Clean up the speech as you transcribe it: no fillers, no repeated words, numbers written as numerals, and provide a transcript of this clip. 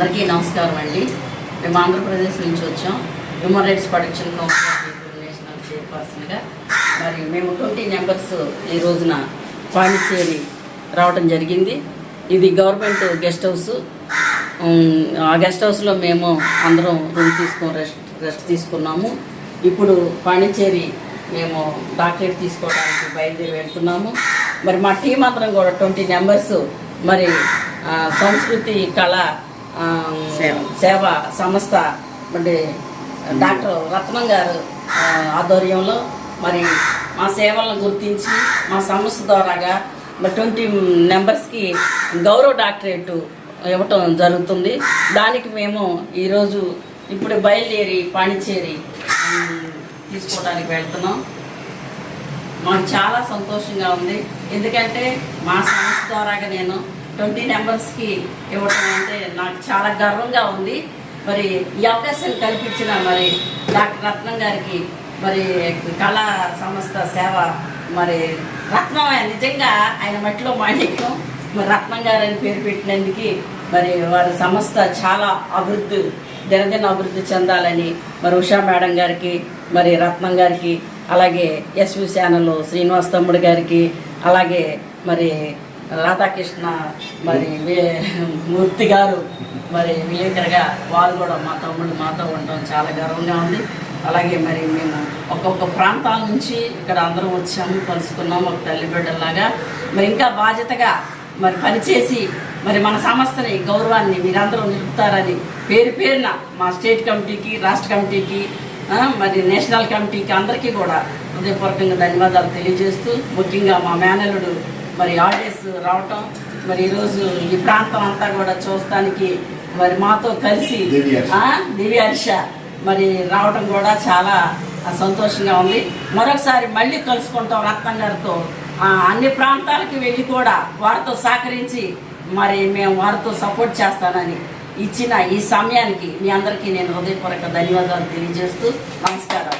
అందరికీ నమస్కారం అండి. మేము ఆంధ్రప్రదేశ్ నుంచి వచ్చాం. Human rights protection council of people national చైర్పర్సన్గా. మరి మేము 20 మెంబర్స్ ఈ రోజున పాండిచేరి రావడం జరిగింది. ఇది గవర్నమెంట్ గెస్ట్ హౌస్. ఆ గెస్ట్ హౌస్లో మేము అందరం రూమ్ తీసుకొని రెస్ట్ తీసుకున్నాము. ఇప్పుడు పాండిచేరి మేము డాక్టరేట్ తీసుకోవడానికి బయలుదేరి వెళ్తున్నాము. మరి మా టీం అందరం కూడా 20 మెంబర్స్ మరి సంస్కృతి కళ సేవ సంస్థ మరి డాక్టర్ రత్నం గారు ఆధ్వర్యంలో మరి మా సేవలను గుర్తించి మా సంస్థ ద్వారాగా మరి 20 మెంబర్స్కి గౌరవ డాక్టరేట్ ఇవ్వటం జరుగుతుంది. దానికి మేము ఈరోజు ఇప్పుడు బయలుదేరి పాండిచేరి తీసుకోవడానికి వెళ్తున్నాం. మాకు చాలా సంతోషంగా ఉంది. ఎందుకంటే మా సంస్థ ద్వారాగా నేను 20 మెంబర్స్కి ఇవ్వటం అంటే నాకు చాలా గర్వంగా ఉంది. మరి ఈ అవకాశం కల్పించిన మరి డాక్టర్ రత్నం గారికి మరి కళా సంస్థ సేవ మరి రత్నం నిజంగా ఆయన మట్టిలో మాణిక్యం. మరి రత్నం గారు అని పేరు పెట్టినందుకు మరి వారి సంస్థ చాలా దినదిన అభివృద్ధి చెందాలని మరి ఉషా మేడం గారికి మరి రత్నం గారికి అలాగే ఎస్వి ఛానల్ శ్రీనివాస్ తమ్ముడు గారికి అలాగే మరి రాధాకృష్ణ మరి మూర్తి గారు మరి విలేకరుగా వాళ్ళు కూడా మా తమ్ముడు మాతో ఉండడం చాలా గర్వంగా ఉంది. అలాగే మరి మేము ఒక్కొక్క ప్రాంతాల నుంచి ఇక్కడ అందరం వచ్చాము, కలుసుకున్నాము ఒక తల్లి బిడ్డలాగా. మరి ఇంకా బాధ్యతగా మరి పనిచేసి మరి మన సంస్థని గౌరవాన్ని మీరందరూ నిలుపుతారని పేరున మా స్టేట్ కమిటీకి రాష్ట్ర కమిటీకి మరి నేషనల్ కమిటీకి అందరికీ కూడా హృదయపూర్వకంగా ధన్యవాదాలు తెలియజేస్తూ ముఖ్యంగా మా మేనల్లుడు మరి హాలిడేస్ రావటం మరి ఈరోజు ఈ ప్రాంతం అంతా కూడా చూడటానికి మరి మాతో కలిసి దివ్య హర్ష మరి రావడం కూడా చాలా సంతోషంగా ఉంది. మరొకసారి మళ్ళీ కలుసుకుంటాం రత్నం గారితో. అన్ని ప్రాంతాలకి వెళ్ళి కూడా వారితో సహకరించి మరి మేము వారితో సపోర్ట్ చేస్తానని ఇచ్చిన ఈ సమయానికి మీ అందరికీ నేను హృదయపూర్వక ధన్యవాదాలు తెలియజేస్తూ నమస్కారం.